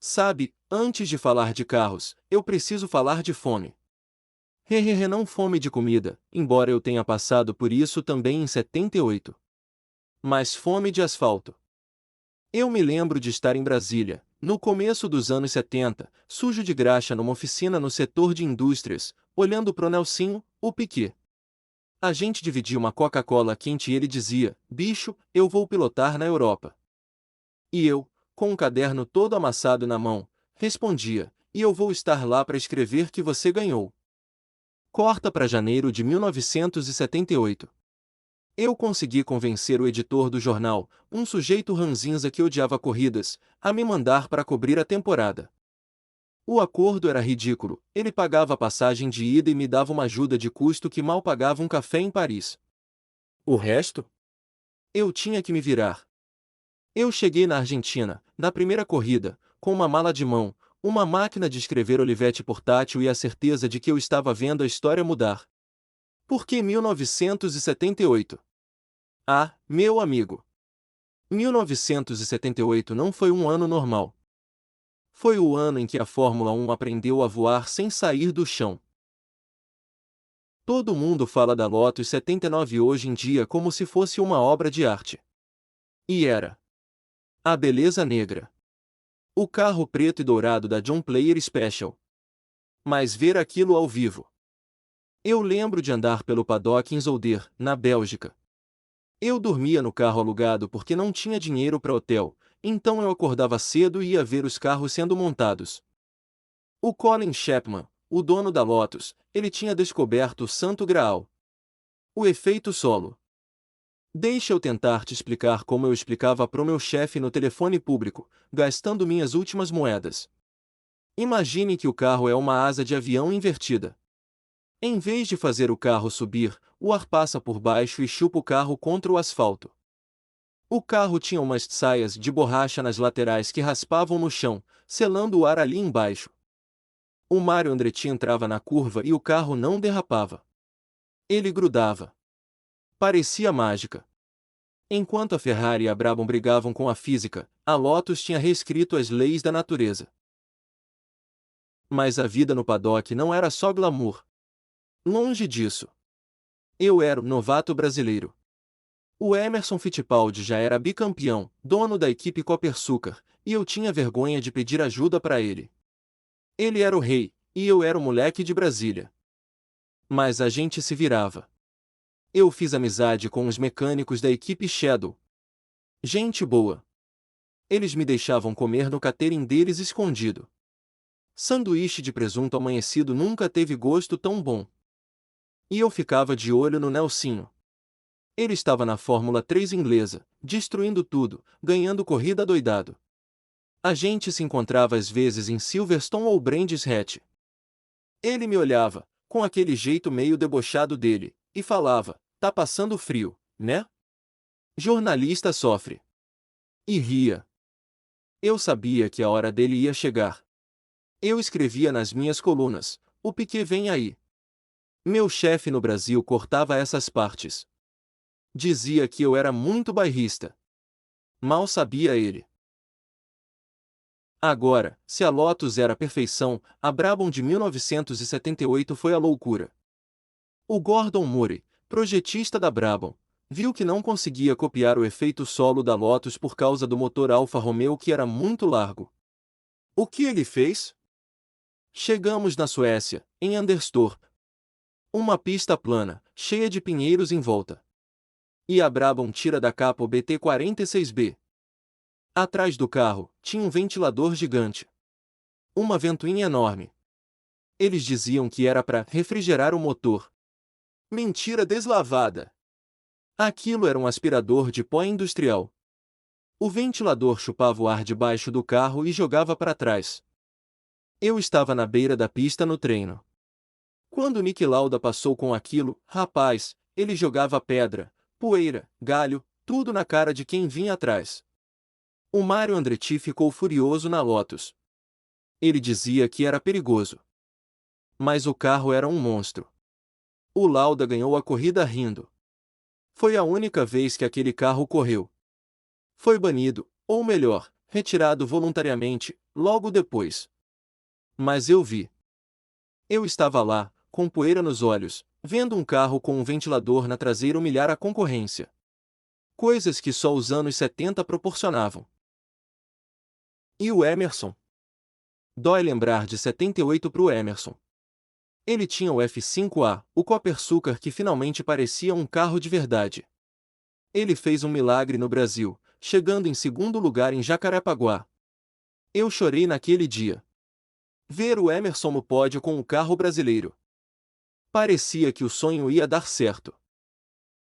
Sabe, antes de falar de carros, eu preciso falar de fome. Hehehe, não fome de comida, embora eu tenha passado por isso também em 78. Mas fome de asfalto. Eu me lembro de estar em Brasília, no começo dos anos 70, sujo de graxa numa oficina no setor de indústrias, olhando pro Nelsinho, o Piquet. A gente dividia uma Coca-Cola quente e ele dizia: "Bicho, eu vou pilotar na Europa." E eu, com um caderno todo amassado na mão, respondia: "E eu vou estar lá para escrever que você ganhou." Corta para janeiro de 1978. Eu consegui convencer o editor do jornal, um sujeito ranzinza que odiava corridas, a me mandar para cobrir a temporada. O acordo era ridículo, ele pagava a passagem de ida e me dava uma ajuda de custo que mal pagava um café em Paris. O resto? Eu tinha que me virar. Eu cheguei na Argentina, na primeira corrida, com uma mala de mão, uma máquina de escrever Olivetti portátil e a certeza de que eu estava vendo a história mudar. Por que 1978? Ah, meu amigo! 1978 não foi um ano normal. Foi o ano em que a Fórmula 1 aprendeu a voar sem sair do chão. Todo mundo fala da Lotus 79 hoje em dia como se fosse uma obra de arte. E era. A beleza negra. O carro preto e dourado da John Player Special. Mas ver aquilo ao vivo. Eu lembro de andar pelo paddock em Zolder, na Bélgica. Eu dormia no carro alugado porque não tinha dinheiro para hotel, então eu acordava cedo e ia ver os carros sendo montados. O Colin Chapman, o dono da Lotus, ele tinha descoberto o Santo Graal. O efeito solo. Deixa eu tentar te explicar como eu explicava pro meu chefe no telefone público, gastando minhas últimas moedas. Imagine que o carro é uma asa de avião invertida. Em vez de fazer o carro subir, o ar passa por baixo e chupa o carro contra o asfalto. O carro tinha umas saias de borracha nas laterais que raspavam no chão, selando o ar ali embaixo. O Mario Andretti entrava na curva e o carro não derrapava. Ele grudava. Parecia mágica. Enquanto a Ferrari e a Brabham brigavam com a física, a Lotus tinha reescrito as leis da natureza. Mas a vida no paddock não era só glamour. Longe disso. Eu era o novato brasileiro. O Emerson Fittipaldi já era bicampeão, dono da equipe Copersucar, e eu tinha vergonha de pedir ajuda para ele. Ele era o rei, e eu era o moleque de Brasília. Mas a gente se virava. Eu fiz amizade com os mecânicos da equipe Shadow. Gente boa. Eles me deixavam comer no catering deles escondido. Sanduíche de presunto amanhecido nunca teve gosto tão bom. E eu ficava de olho no Nelsinho. Ele estava na Fórmula 3 inglesa, destruindo tudo, ganhando corrida adoidado. A gente se encontrava às vezes em Silverstone ou Brands Hatch. Ele me olhava, com aquele jeito meio debochado dele, e falava: "Tá passando frio, né? Jornalista sofre." E ria. Eu sabia que a hora dele ia chegar. Eu escrevia nas minhas colunas: "O Piquet vem aí." Meu chefe no Brasil cortava essas partes. Dizia que eu era muito bairrista. Mal sabia ele. Agora, se a Lotus era a perfeição, a Brabham de 1978 foi a loucura. O Gordon Murray, projetista da Brabham, viu que não conseguia copiar o efeito solo da Lotus por causa do motor Alfa Romeo que era muito largo. O que ele fez? Chegamos na Suécia, em Anderstorp. Uma pista plana, cheia de pinheiros em volta. E a Brabham tira da capa o BT-46B. Atrás do carro, tinha um ventilador gigante. Uma ventoinha enorme. Eles diziam que era para refrigerar o motor. Mentira deslavada. Aquilo era um aspirador de pó industrial. O ventilador chupava o ar debaixo do carro e jogava para trás. Eu estava na beira da pista no treino. Quando Niki Lauda passou com aquilo, rapaz, ele jogava pedra, poeira, galho, tudo na cara de quem vinha atrás. O Mario Andretti ficou furioso na Lotus. Ele dizia que era perigoso. Mas o carro era um monstro. O Lauda ganhou a corrida rindo. Foi a única vez que aquele carro correu. Foi banido, ou melhor, retirado voluntariamente, logo depois. Mas eu vi. Eu estava lá, com poeira nos olhos, vendo um carro com um ventilador na traseira humilhar a concorrência. Coisas que só os anos 70 proporcionavam. E o Emerson? Dói lembrar de 78 pro Emerson. Ele tinha o F5A, o Copersucar que finalmente parecia um carro de verdade. Ele fez um milagre no Brasil, chegando em segundo lugar em Jacarepaguá. Eu chorei naquele dia. Ver o Emerson no pódio com o carro brasileiro. Parecia que o sonho ia dar certo.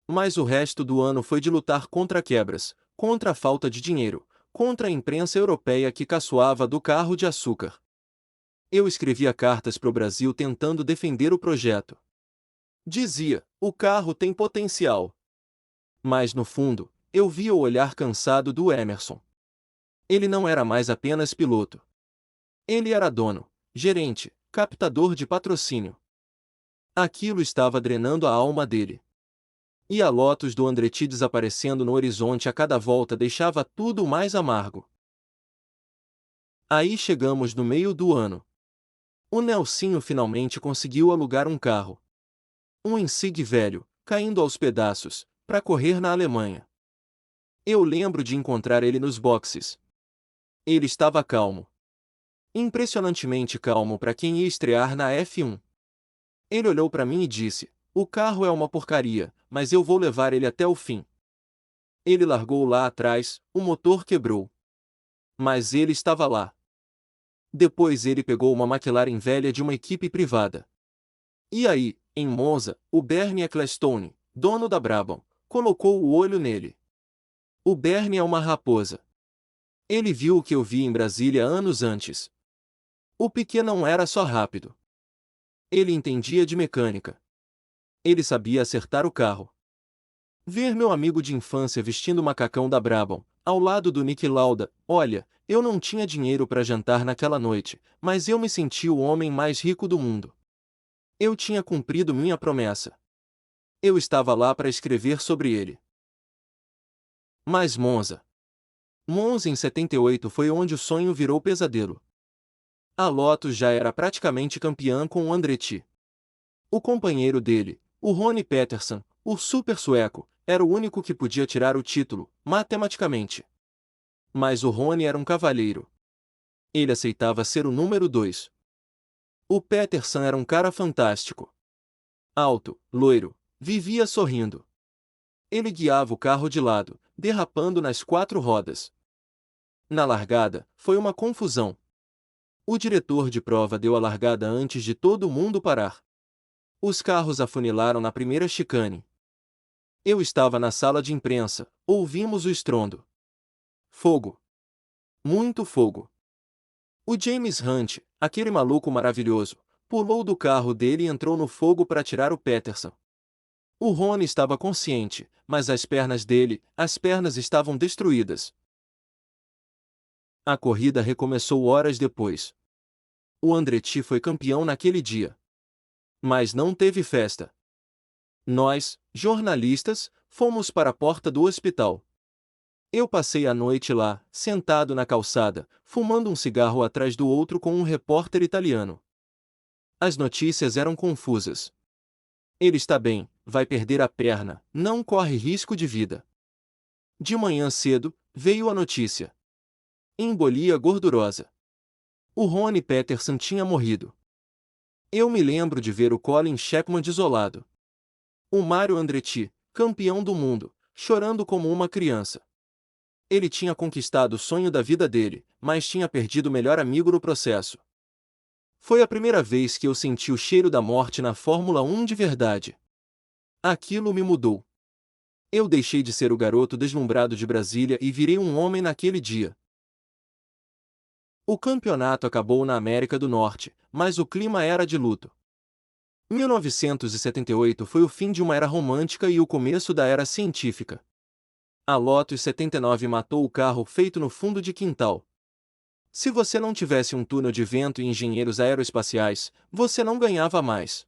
Mas o resto do ano foi de lutar contra quebras, contra a falta de dinheiro, contra a imprensa europeia que caçoava do carro de açúcar. Eu escrevia cartas para o Brasil tentando defender o projeto. Dizia, o carro tem potencial. Mas no fundo, eu via o olhar cansado do Emerson. Ele não era mais apenas piloto. Ele era dono, gerente, captador de patrocínio. Aquilo estava drenando a alma dele. E a Lotus do Andretti desaparecendo no horizonte a cada volta deixava tudo mais amargo. Aí chegamos no meio do ano. O Nelsinho finalmente conseguiu alugar um carro. Um Insigne velho, caindo aos pedaços, para correr na Alemanha. Eu lembro de encontrar ele nos boxes. Ele estava calmo. Impressionantemente calmo para quem ia estrear na F1. Ele olhou para mim e disse, o carro é uma porcaria, mas eu vou levar ele até o fim. Ele largou lá atrás, o motor quebrou. Mas ele estava lá. Depois ele pegou uma McLaren velha de uma equipe privada. E aí, em Monza, o Bernie Ecclestone, dono da Brabham, colocou o olho nele. O Bernie é uma raposa. Ele viu o que eu vi em Brasília anos antes. O Piquet não era só rápido. Ele entendia de mecânica. Ele sabia acertar o carro. Ver meu amigo de infância vestindo o macacão da Brabham, ao lado do Niki Lauda, olha, eu não tinha dinheiro para jantar naquela noite, mas eu me senti o homem mais rico do mundo. Eu tinha cumprido minha promessa. Eu estava lá para escrever sobre ele. Mas Monza. Monza em 78 foi onde o sonho virou pesadelo. A Lotus já era praticamente campeã com o Andretti. O companheiro dele, o Ronnie Peterson, o super sueco, era o único que podia tirar o título, matematicamente. Mas o Ronnie era um cavalheiro. Ele aceitava ser o número 2. O Peterson era um cara fantástico. Alto, loiro, vivia sorrindo. Ele guiava o carro de lado, derrapando nas 4 rodas. Na largada, foi uma confusão. O diretor de prova deu a largada antes de todo mundo parar. Os carros afunilaram na primeira chicane. Eu estava na sala de imprensa, ouvimos o estrondo. Fogo. Muito fogo. O James Hunt, aquele maluco maravilhoso, pulou do carro dele e entrou no fogo para tirar o Peterson. O Ronnie estava consciente, mas as pernas estavam destruídas. A corrida recomeçou horas depois. O Andretti foi campeão naquele dia. Mas não teve festa. Nós, jornalistas, fomos para a porta do hospital. Eu passei a noite lá, sentado na calçada, fumando um cigarro atrás do outro com um repórter italiano. As notícias eram confusas. Ele está bem, vai perder a perna, não corre risco de vida. De manhã cedo, veio a notícia. Embolia gordurosa. O Ronnie Peterson tinha morrido. Eu me lembro de ver o Colin Chapman desolado. O Mario Andretti, campeão do mundo, chorando como uma criança. Ele tinha conquistado o sonho da vida dele, mas tinha perdido o melhor amigo no processo. Foi a primeira vez que eu senti o cheiro da morte na Fórmula 1 de verdade. Aquilo me mudou. Eu deixei de ser o garoto deslumbrado de Brasília e virei um homem naquele dia. O campeonato acabou na América do Norte, mas o clima era de luto. 1978 foi o fim de uma era romântica e o começo da era científica. A Lotus 79 matou o carro feito no fundo de quintal. Se você não tivesse um túnel de vento e engenheiros aeroespaciais, você não ganhava mais.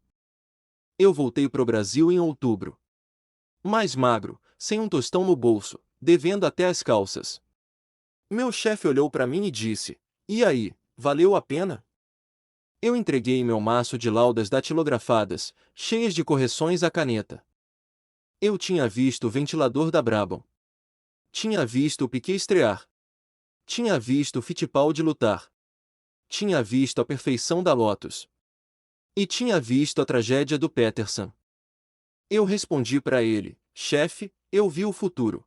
Eu voltei pro Brasil em outubro. Mais magro, sem um tostão no bolso, devendo até as calças. Meu chefe olhou para mim e disse: "E aí, valeu a pena?" Eu entreguei meu maço de laudas datilografadas, cheias de correções à caneta. Eu tinha visto o ventilador da Brabham. Tinha visto o Piquet estrear. Tinha visto o Fittipaldi lutar. Tinha visto a perfeição da Lotus. E tinha visto a tragédia do Peterson. Eu respondi para ele: "Chefe, eu vi o futuro.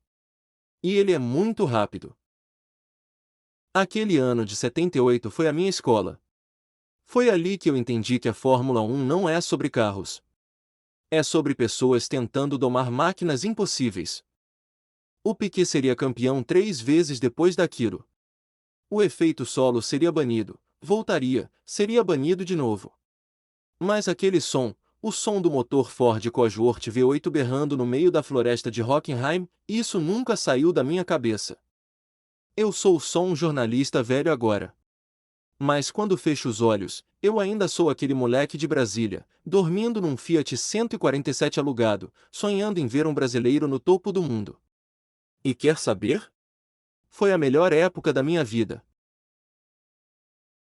E ele é muito rápido." Aquele ano de 78 foi a minha escola. Foi ali que eu entendi que a Fórmula 1 não é sobre carros. É sobre pessoas tentando domar máquinas impossíveis. O Piquet seria campeão 3 vezes depois daquilo. O efeito solo seria banido, voltaria, seria banido de novo. Mas aquele som, o som do motor Ford Cosworth V8 berrando no meio da floresta de Hockenheim, isso nunca saiu da minha cabeça. Eu sou só um jornalista velho agora. Mas quando fecho os olhos, eu ainda sou aquele moleque de Brasília, dormindo num Fiat 147 alugado, sonhando em ver um brasileiro no topo do mundo. E quer saber? Foi a melhor época da minha vida.